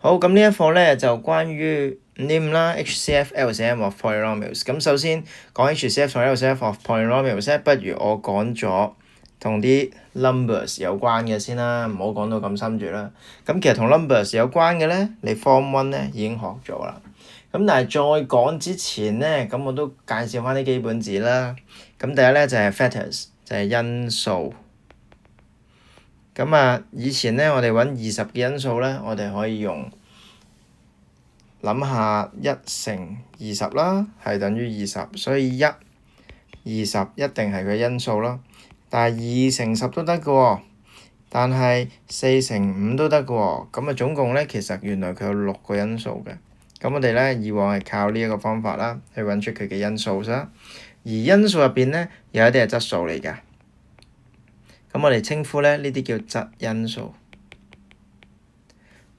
好，咁呢一課咧就關於 NIM 啦，HCF、LCM of polynomials。咁首先講 HCF 同 LCF of polynomials 咧，不如我講咗同啲 numbers 有關嘅先啦，唔好講到咁深住啦。咁其實同 numbers 有關嘅咧，你 Form 1咧已經學咗啦。咁但係再講之前咧，咁我都介紹翻啲基本字啦。咁第一咧就係 factors，就係因數。咁啊，以前咧我哋揾20嘅因數咧，我哋可以用諗下1乘20啦，係等於20，所以20一定係佢因數啦。但係2乘10都得嘅喎，但係4乘5都得嘅喎。咁啊總共咧其實原來佢有6個因數嘅。咁我哋咧以往係靠呢一個方法啦，去揾出佢嘅因數啦。而因數入邊咧有一啲係質數嚟㗎。咁我哋稱呼咧呢啲叫質因數。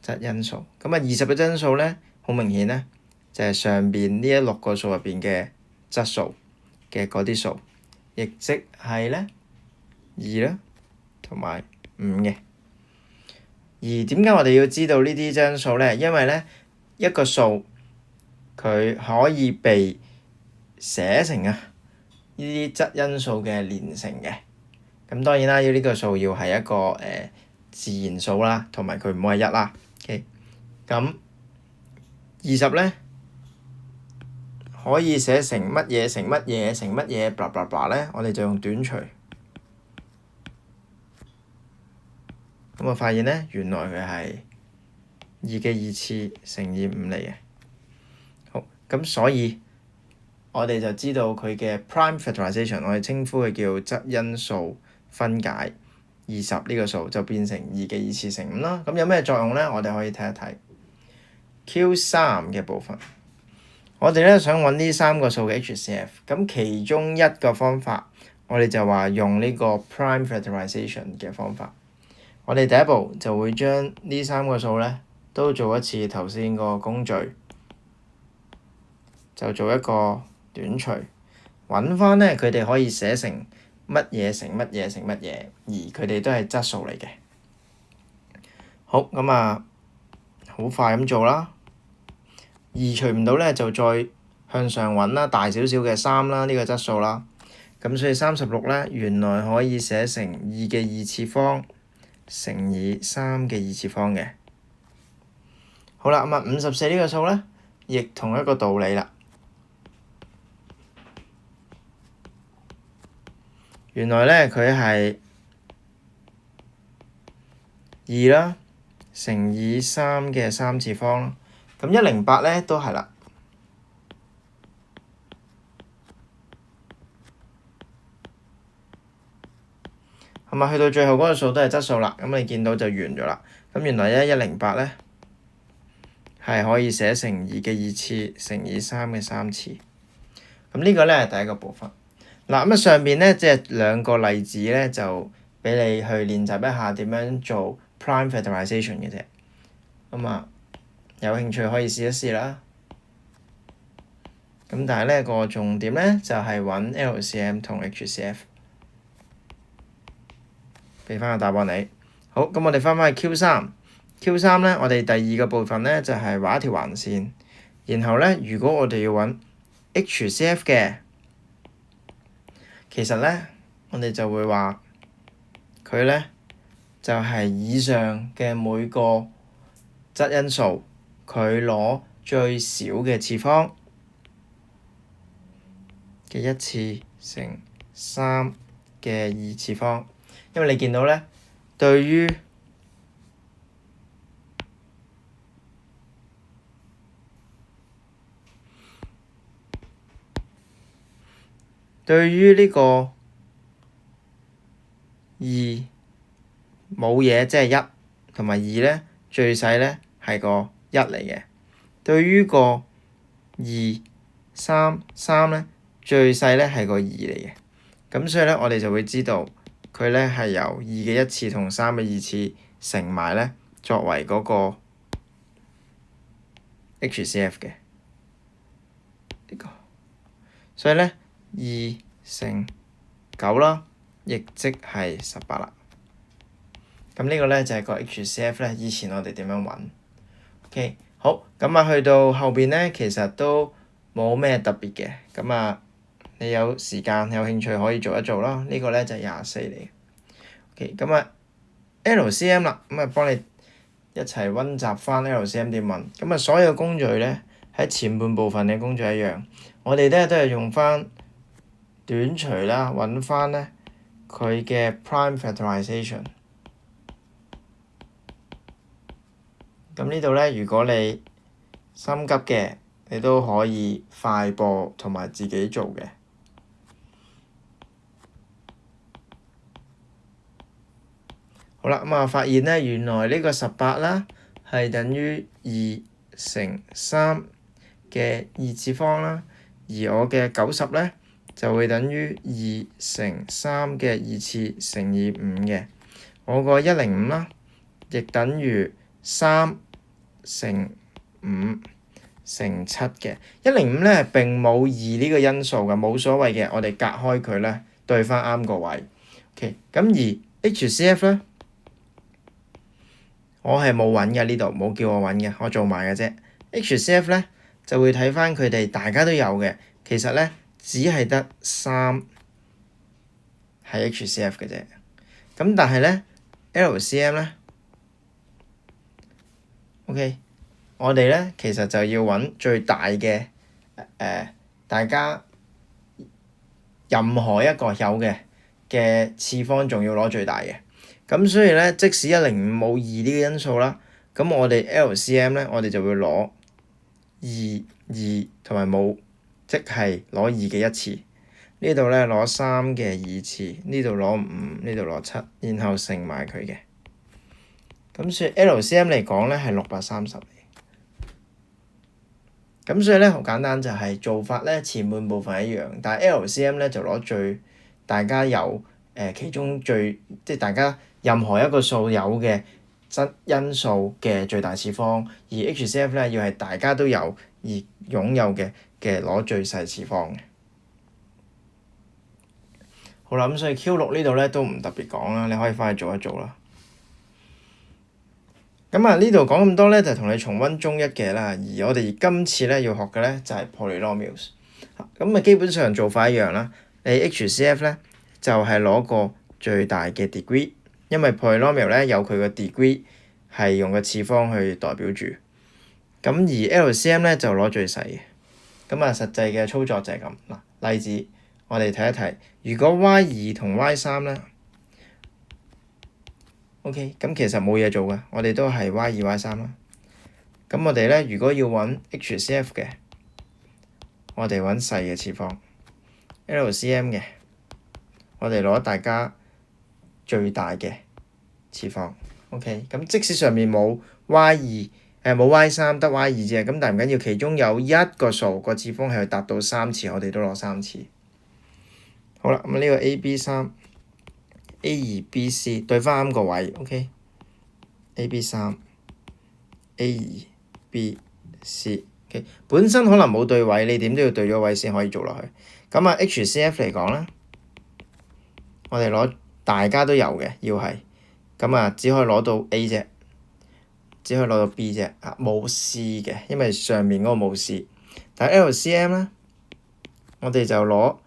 質因數。咁啊20嘅質因數咧，好明顯咧就係上邊呢一6個數入邊嘅質數嘅嗰啲數，亦即係咧2啦同埋5嘅。而點解我哋要知道呢啲質因數咧？因為咧一個數佢可以被寫成呢啲質因數嘅連乘嘅。咁當然啦，呢個數要係一個自然數啦，同埋佢唔好係1啦。OK，咁20咧可以寫成乜嘢乘乜嘢乘乜嘢，blah blah blah咧，我哋就用短除。咁我發現咧，原來佢係2嘅2次乘以5嚟嘅。好，咁所以我哋就知道佢嘅 prime factorization，我哋稱呼佢叫質因數分解20呢個數就變成2嘅2次乘5啦。咁有咩作用咧？我哋可以睇一睇 Q3 嘅部分。我哋咧想揾呢3個數嘅 HCF，咁其中一個方法，我哋就話用呢個 prime factorization 嘅方法。我哋第一步就會將呢3個數咧都做一次頭先個工序，就做一個短除，揾翻咧佢哋可以寫成乜嘢乘乜嘢乘乜嘢，而佢哋都係質數嚟嘅。好，咁啊，好快咁做啦。2除唔到咧，就再向上揾啦，大少少嘅3啦，呢個質數啦。咁所以36咧，原來可以寫成2嘅2次方乘以3嘅2次方嘅。好啦，咁啊54呢個數咧，亦同一個道理啦。原來咧佢係2啦乘以3嘅3次方咯。咁108咧都係啦。係咪去到最後嗰個數都係質數啦？咁你見到就完咗啦。咁原來咧108咧係可以寫成2嘅2次乘以3嘅3次。咁呢個咧係第一個部分。嗱，咁啊上邊咧即係2個例子咧，就俾你去練習一下點樣做 prime factorization 嘅啫。咁啊有興趣可以試一試啦。咁但係咧個重點咧就係揾 LCM 同 HCF。俾翻個答案你。好，咁我哋翻返去 Q3 咧，我哋第2個部分咧就係畫一條橫線。然後咧，如果我哋要揾 HCF 嘅，其實咧我哋就會話佢咧就係以上嘅每個質因數，佢攞最少嘅次方嘅1次乘3嘅2次方。因為你見到咧，對於呢個2冇嘢，即係1，同埋2咧最細咧係個1嚟嘅。對於個2、3咧最細咧係個2嚟嘅。咁所以咧，我哋就會知道佢咧係由2嘅1次同3嘅2次乘埋咧，作為嗰個 HCF 嘅呢個。所以咧2乘9啦，亦即係18啦。咁呢個咧就係個 HCF 咧，以前我哋點樣揾？ OK， 好，咁啊去到後邊咧，其實都冇咩特別嘅，咁啊你有時間有興趣可以做一做啦。呢個咧就係24嚟嘅。OK，咁啊 LCM 啦，咁啊幫你一齊温習翻 LCM 點問。咁啊所有工序咧喺前半部分嘅工序一樣，我哋咧都係用翻短除啦，揾翻咧佢嘅 prime factorization。咁呢度咧，如果你心急嘅，你都可以快播同埋自己做嘅。好啦，咁啊發現咧，原來呢個18啦係等於2乘3嘅2次方啦，而我嘅90咧就會等於2乘3嘅2次乘以5嘅。我個105啦，亦等於3乘5乘7嘅。105咧並冇2呢個因數嘅，冇所謂嘅，我哋隔開佢咧對翻啱個位。OK， 咁而 HCF 咧，我係冇揾嘅，呢度冇叫我揾嘅，我做埋嘅啫。HCF 咧就會睇翻佢哋大家都有嘅，其實咧只係得3係 HCF 嘅啫。咁但係咧 LCM 咧 OK。我哋咧其實就要揾最大嘅大家任何一個有嘅次方，仲要攞最大嘅。咁所以咧，即使105冇2呢個因數啦，咁我哋 LCM 咧，我哋就會攞2同埋冇，即係攞2嘅一次。呢度咧攞3嘅2次，呢度攞5，呢度攞7，然後乘埋佢嘅。咁所以 LCM 嚟講咧係630。咁所以咧好簡單，就係做法咧前半部分一樣，但係 LCM 咧就攞最大家有其中最即係大家任何一個數有嘅因數嘅最大次方，而 HCF 咧要係大家都有而擁有嘅攞最細次方嘅。好啦，咁所以 Q6 呢度咧都唔特別講啦，你可以翻去做一做啦。咁啊，呢度講咁多咧，就同你重温中一嘅啦。而我哋今次咧要學嘅咧就係 polynomials。咁啊，基本上做法一樣啦。你 HCF 咧就係攞個最大嘅 degree，因為 polynomial 咧有佢個 degree 係用個次方去代表住。咁而 LCM 咧就攞最細嘅。咁啊，實際嘅操作就係咁嗱。例子我哋睇一睇，如果 Y2 同 Y3咧。OK，咁其實冇嘢做嘅，我哋都係 Y2 Y3啦。咁我哋咧，如果要揾 HCF 嘅，我哋揾細嘅次方；LCM 嘅，我哋攞大家最大嘅次方。OK，咁即使上面冇 Y2，冇 Y3，得 Y2啫。咁但係唔緊要，其中有一個數個次方係達到3次，我哋都攞3次。好啦，咁呢個 AB3。A2B4 對翻啱個位 ，OK。A3、A2、B、C，OK。本身可能冇對位，你點都要對咗位先可以做落去。咁啊，HCF 嚟講咧，我哋攞大家都有嘅，要係咁啊，只可以攞到 A 啫，只可以攞到 B 啫，冇 C 嘅，因為上面嗰個冇 C。但係 LCM 咧，我哋就攞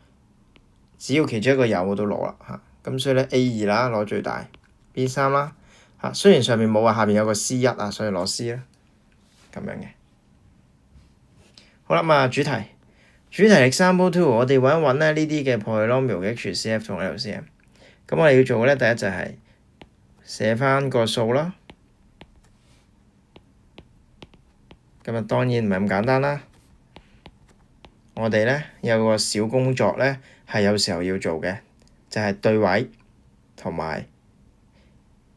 只要其中一個有我都攞啦嚇。咁所以咧 A2啦攞最大 ，B3啦嚇，雖然上面冇啊，下面有個 C1啊，所以攞 C 啦，咁樣嘅。好啦，咁啊主題 example 2，我哋揾一揾咧呢啲嘅 polynomial 嘅 HCF 同 LCM。咁我哋要做嘅咧，第一就係寫翻個數啦。咁啊當然唔係咁簡單啦，我哋咧有個小工作咧係有時候要做嘅。就係對位同埋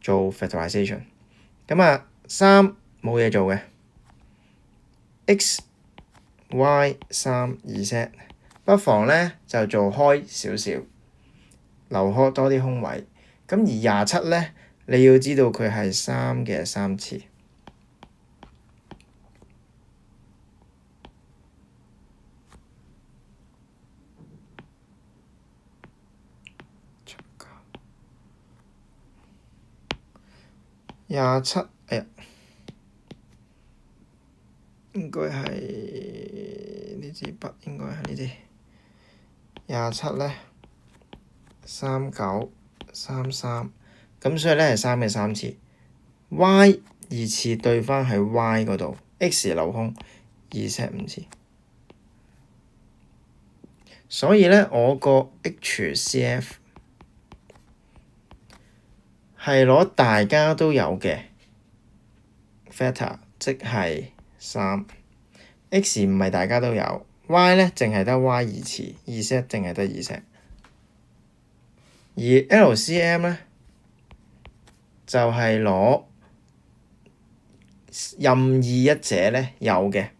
做 factorization。咁啊3冇嘢做嘅 x、y、3 2set， 不妨咧就做開少少，留開多啲空位。咁而27咧，你要知道佢係3嘅3次。27，哎呀應該係呢支筆，應該係呢啲27咧39 33，咁所以咧係3嘅3次。Y 2次對翻喺 Y 嗰度 ，X 留空2Z 5次。所以咧，我個 HCF 係攞大家都有嘅 factor，即係3。X 唔係大家都有 ，Y 咧淨係得 Y 2次，2Z 淨係得2Z。而 LCM 咧就係攞任意一者咧有嘅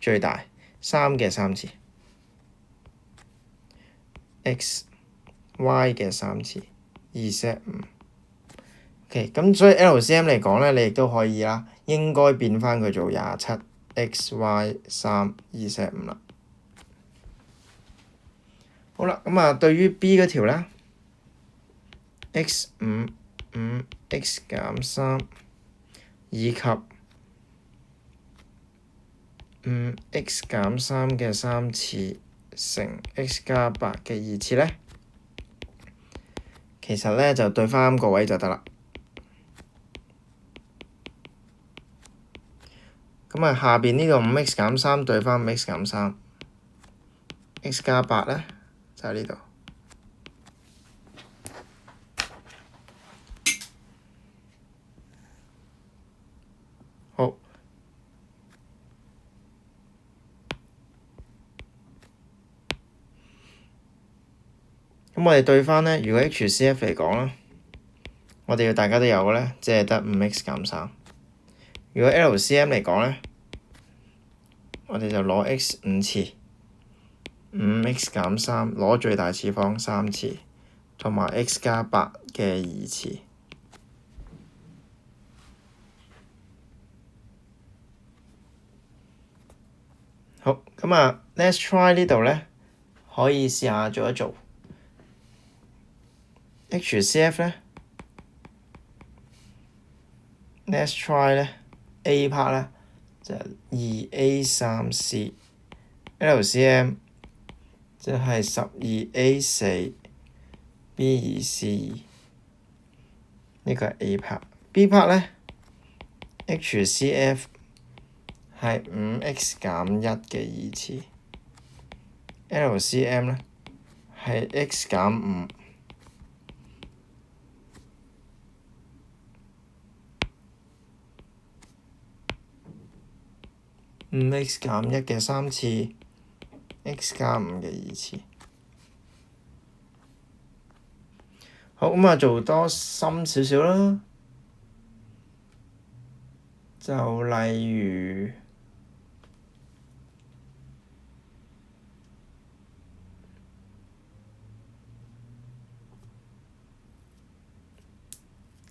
最大3嘅3次 ，X、Y 嘅3次，2Z 5。OK，咁所以 LCM 嚟講咧，你亦都可以啦，應該變翻佢做27 X、Y 3 2Z 5啦。好啦，咁對於 B 嗰條咧 ，X 5 X 減3以及5X 減3嘅3次乘 X 加8嘅2次咧，其實咧就對翻個位就得啦。咁下邊呢個5X 減3對翻5X 減3，X 加8咧就喺呢度。好，咁我哋對翻咧，如果 HCF 嚟講啦，我哋要大家都有嘅咧，即係得5X 減3。如果 LCM 嚟講咧，我哋就攞 X 5次，5X 減3攞最大次方3次，同埋 X 加8嘅2次。好，咁let's try 呢度咧，可以試下做一做 HCF 咧。Let's try 咧 A part 咧就2A 3C LCM 就係12A 4 B 2 C 2，呢個係 A part。B part 咧 HCF 係5X 減1嘅2次 LCM 咧係 X 減5。5X 減1嘅3次 ，X 加5嘅2次。好，咁做多深少少啦。就例如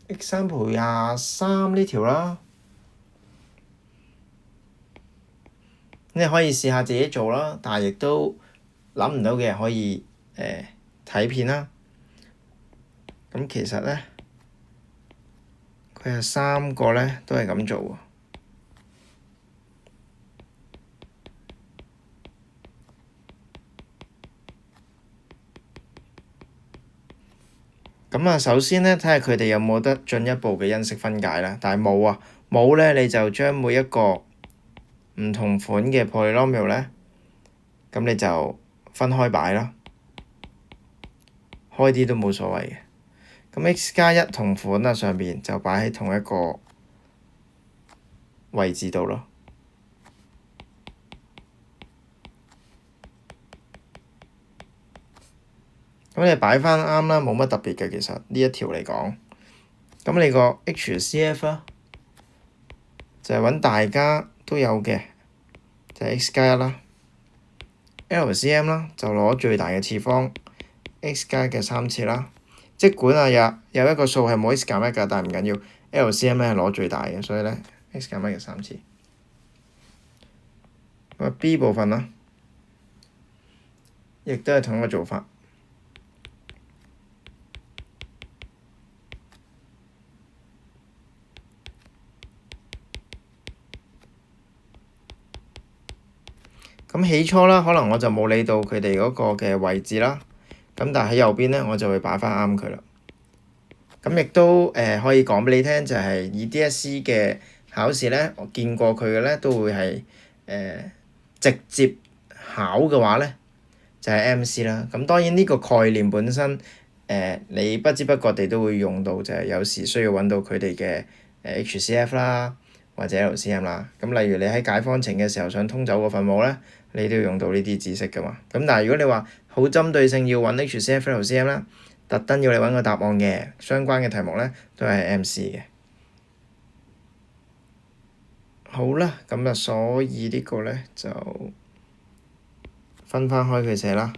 example 23呢條啦。你可以試下自己做啦，但係亦都諗唔到嘅可以睇片啦。咁其實咧，佢係3個咧都係咁做喎。咁首先咧睇下佢哋有冇得進一步嘅因式分解啦，但係冇啊，冇咧你就將每一個唔同款嘅 polynomial 咧，咁你就分開擺啦，開啲都冇所謂嘅。咁 X 加1同款上邊就擺喺同一個位置度咯。咁你擺翻啱啦，冇乜特別嘅其實呢一條嚟講。咁你個 HCF 啦，就係揾大家都有嘅，就係 X 加1啦。LCM 啦，就攞最大嘅次方 X 加嘅3次啦。即管有一個數係冇 X 減1㗎，但係唔緊要。LCM 咧係攞最大嘅，所以咧 X 減1嘅3次。咁B 部分啦，亦都係同一個做法。咁起初啦，可能我就冇理到佢哋嗰個嘅位置啦。咁但係喺右邊咧，我就會擺翻啱佢啦。咁亦都可以講俾你聽，就係以 DSE 嘅考試咧，我見過佢嘅咧都會係直接考嘅話咧，就係 MC 啦。咁當然呢個概念本身你不知不覺地都會用到，就係有時需要揾到佢哋嘅HCF 啦，或者 LCM 啦。咁例如你喺解方程嘅時候想通走個分母咧，你都要用到呢啲知識噶嘛。咁但係如果你話好針對性要揾 HCF、LCM 啦，特登要你揾個答案嘅相關嘅題目咧，都係 MC 嘅。好啦，咁啊，所以呢個咧就分翻開佢寫啦。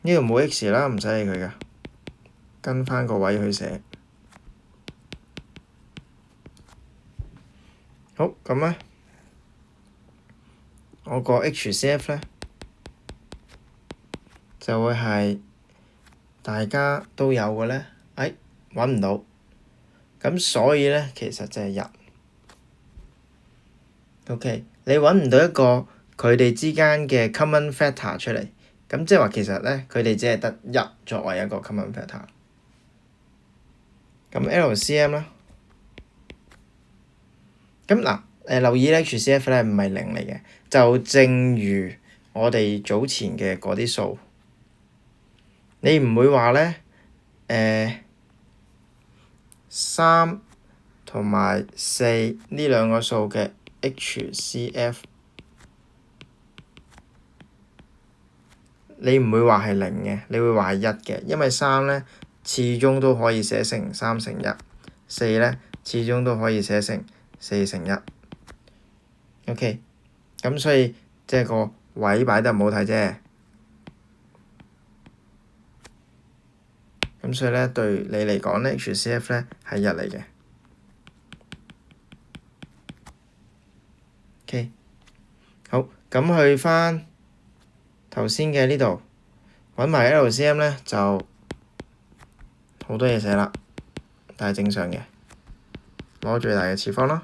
呢度冇 X 啦，唔使理佢噶，跟翻個位去寫。好，咁咧，我個 HCF 咧就會係大家都有嘅咧，揾唔到，咁所以咧其實就係1。OK， 你揾唔到一個佢哋之間嘅 common factor 出嚟，咁即係話其實咧佢哋只係得1作為一個 common factor。咁 LCM 啦，咁嗱留意咧 HCF 咧唔係0嚟嘅，就正如我哋早前嘅嗰啲數，你唔會話咧3同埋4呢兩個數嘅 HCF， 你唔會話係0嘅，你會話係1嘅，因為3咧始終都可以寫成3乘1， 4咧始終都可以寫成4乘1。OK， 咁所以即係個位擺得唔好睇啫。咁所以咧對你嚟講咧 HCF 咧係1嚟嘅。OK， 好，咁去翻頭先嘅呢度揾埋 LCM 咧就好多嘢寫啦，但係正常嘅，攞最大嘅次方啦。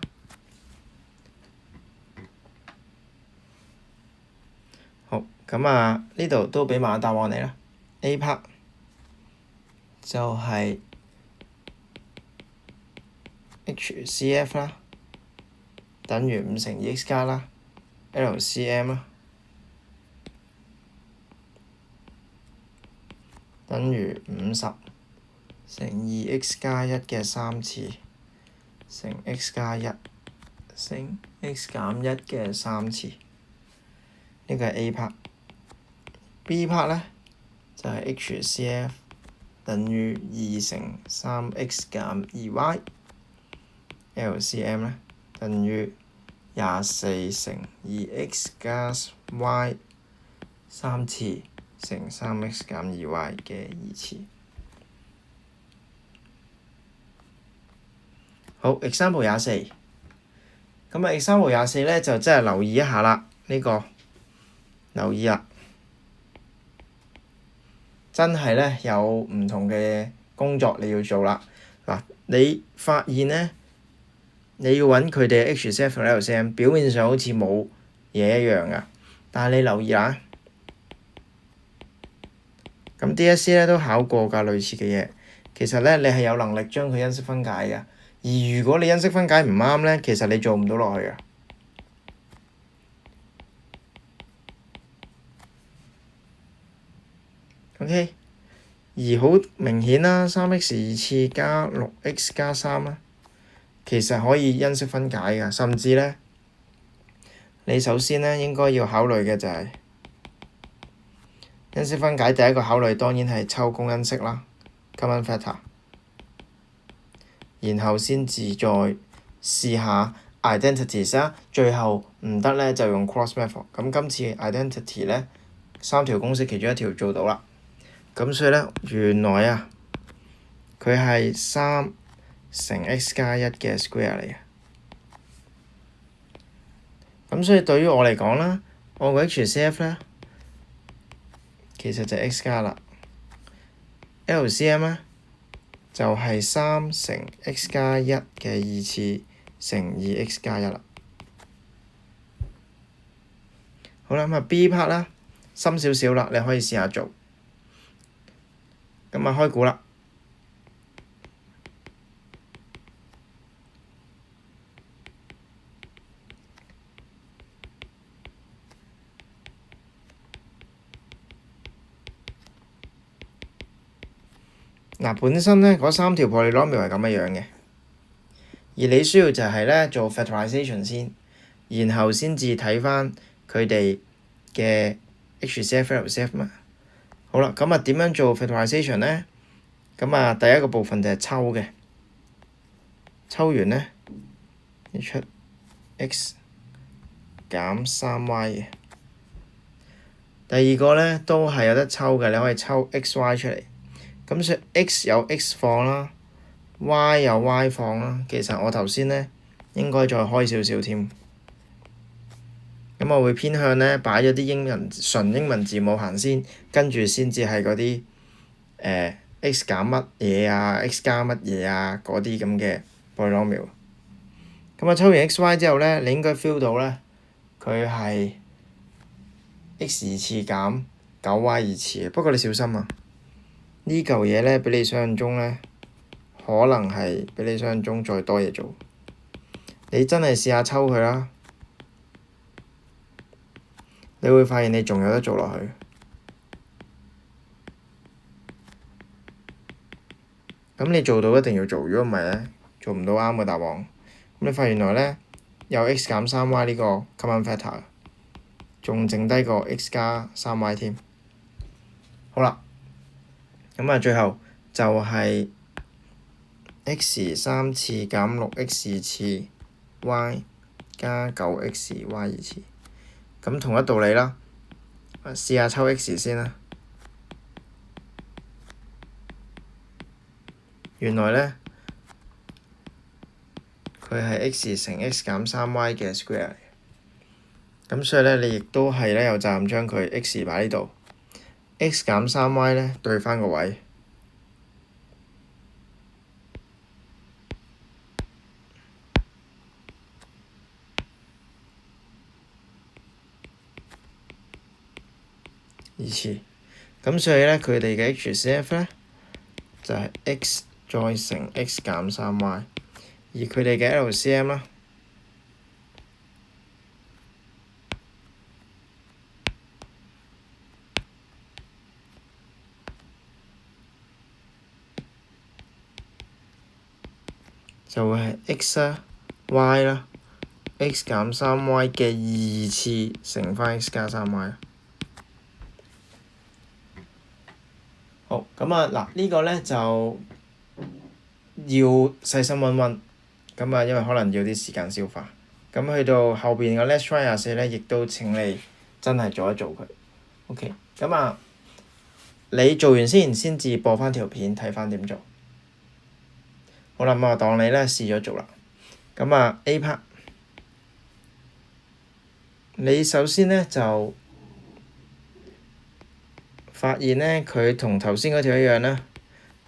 好，咁啊呢度都俾埋個答案你啦。A part 就係 HCF 啦，等於5乘 2x 加啦 ，LCM 啦，等於50乘 2x 加1嘅3次乘 x 加1乘 x 減1嘅3次，呢個係 A part。B part 咧就係 HCF 等於2乘 3x 減 2y，LCM 咧等於24乘 2x 加 y 3次乘 3x 減 2y 嘅2次。好 example 24，咁啊 example 24咧就真係留意一下啦，呢個留意啦，真係咧有唔同嘅工作你要做啦。嗱，你發現咧你要揾佢哋 HCF 同 LCM， 表面上好似冇嘢一樣噶，但係你留意下，咁 DSE 咧都考過㗎類似嘅嘢。其實咧你係有能力將佢因式分解嘅，而如果你因式分解唔啱咧，其實你做唔到落去嘅。OK， 而好明顯啦，3x 2次加 6x 加3啦，其實可以因式分解嘅，甚至咧，你首先咧應該要考慮嘅就係因式分解第一個考慮當然係抽公因式啦 ，common factor， 然後先至再試下 identities 啦，最後唔得咧就用 cross method。咁今次 identity 咧3條公式其中一條做到啦。咁所以咧，原來啊，佢係3乘 x 加1嘅 square 嚟嘅。咁所以對於我嚟講啦，我個 HCF 咧，其實就係 x 加啦。LCM 咧就係3乘 x 加1嘅2次乘 2x 加1啦。好啦，咁啊 B part 啦，深少少啦，你可以試下做。咁啊開估啦。嗱，本身咧嗰3條 polynomial 係咁嘅樣嘅，而你需要就係咧做 factorization 先，然後先至睇翻佢哋嘅 HCF、LCF 嘛。好啦，咁啊點樣做 factorization 咧？咁啊第一個部分就係抽嘅，抽完咧要出 x 減3y 嘅。第二個咧都係有得抽嘅，你可以抽 xy 出嚟。咁所以 x 有 x 放啦 ，y 有 y 放啦。其實我頭先咧應該再開少少添。咁我會偏向咧擺咗啲純英文字母行先，跟住先至係嗰啲x 減乜嘢啊 ，x 加乜嘢啊嗰啲咁嘅 polynomial。咁啊抽完 xy 之後咧，你應該 feel 到咧佢係 x 二次減 9y 二次嘅。不過你小心啊！呢嚿嘢咧，比你想象中咧，可能係比你想象中再多嘢做。你真係試下抽佢啦，你會發現你仲有得做落去。咁你做到一定要做，如果唔係咧，做唔到啱嘅答案。咁你發現原來咧有 x 減3y 呢個 common factor，仲剩低個 x 加3y 添。好啦。咁啊，最後就係 x 3次減6x 次 y 加9xy 二次。咁同一道理啦，試下抽 x 先啦。原來咧，佢係 x 乘 x 減3y 嘅 square 嚟。咁所以咧，你亦都係咧有責任將佢 x 擺呢度。x 減3y咧對翻個位，二次。咁所以咧，佢哋嘅 HCF 咧就係 x 再乘 x 減3y，而佢哋嘅 LCM 啦就會係 x 啦、y 啦、x 減3y 嘅2次乘翻 x 加3y。好，咁啊嗱，呢個咧就要細心溫溫，咁啊因為可能要啲時間消化。咁去到後邊嘅 Let's Try 24咧，亦都請你真係做一做佢。OK，咁啊，你做完先至播翻條片睇翻點做。好啦，咁我當你咧試咗做啦。咁啊 A part，你首先咧就發現咧佢同頭先嗰條一樣啦，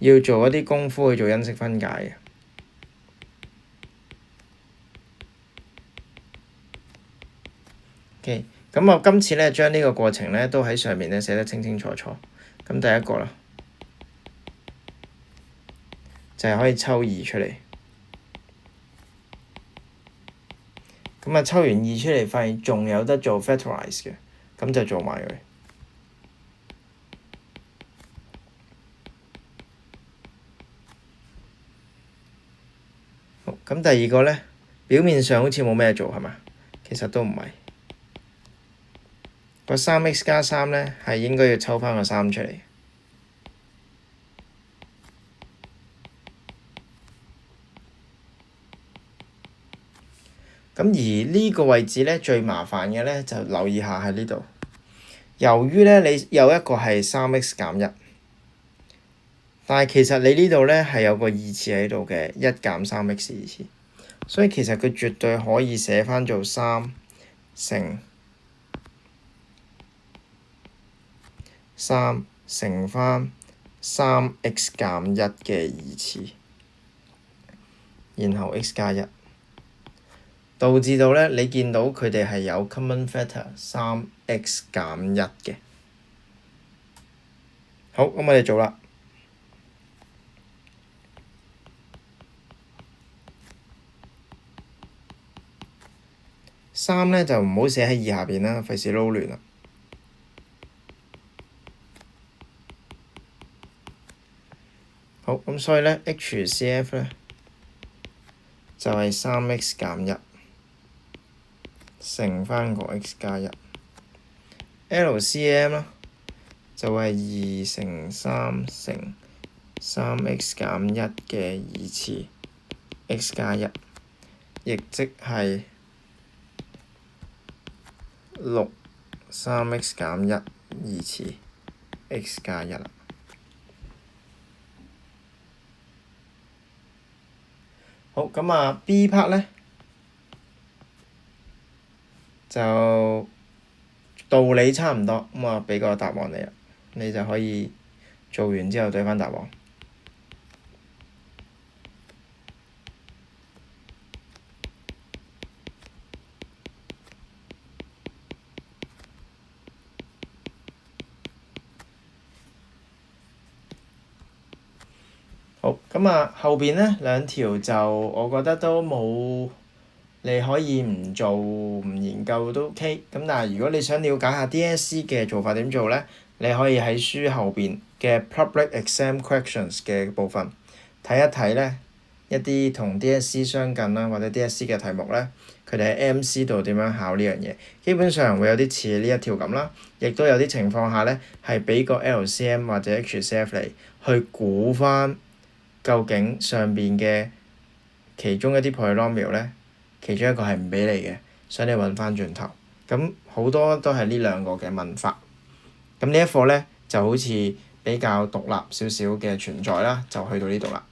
要做一啲功夫去做因式分解嘅。OK，咁我今次咧將呢個過程咧都喺上面咧寫得清清楚楚。咁第一個啦，就係可以抽2出嚟。咁啊，抽完2出嚟，發現仲有得做 factorize 嘅，咁就做埋佢。好，咁第二個咧，表面上好似冇咩做係嘛？其實都唔係。個3x 加3咧係應該要抽翻個3出嚟。咁而呢個位置咧最麻煩嘅咧就留意下喺呢度。由於咧你有一個係3x 減1，但係其實你呢度咧係有個二次喺度嘅1減3x 二次，所以其實佢絕對可以寫翻做3乘3乘翻 3x 減1嘅二次，然後 x 加1，導致到咧你見到佢哋係有 common factor 3x 減1嘅。好，咁我哋做啦。3咧就唔好寫喺2下邊啦，費事撈亂啦。好，咁所以咧 HCF 咧就係3x 減1乘翻個 x 加1。LCM 啦就係2乘3乘3x 減1嘅二次 x 加1，亦即係6 3x 減1二次 x 加1啦。好，咁啊 B part 咧就道理差唔多，咁啊俾個答案你啦，你就可以做完之後對翻答案。好，咁啊後邊咧兩條就我覺得都冇，你可以唔做唔研究都 OK。咁但係如果你想了解下 DSE 嘅做法點做咧，你可以喺書後邊嘅 Public Exam Questions 嘅部分睇一睇咧一啲同 DSE 相近啦，或者 DSE 嘅題目咧，佢哋喺 MC 度點樣考呢樣嘢，基本上會有啲似呢一條咁啦，亦都有啲情況下咧係俾個 LCM 或者 HCF 嚟去估翻。究竟上邊嘅其中一啲 polynomial 咧，其中一個係唔俾你嘅，所以你揾翻轉頭。咁好多都係呢兩個嘅問法。咁呢一課咧就好似比較獨立少少嘅存在啦，就去到呢度啦。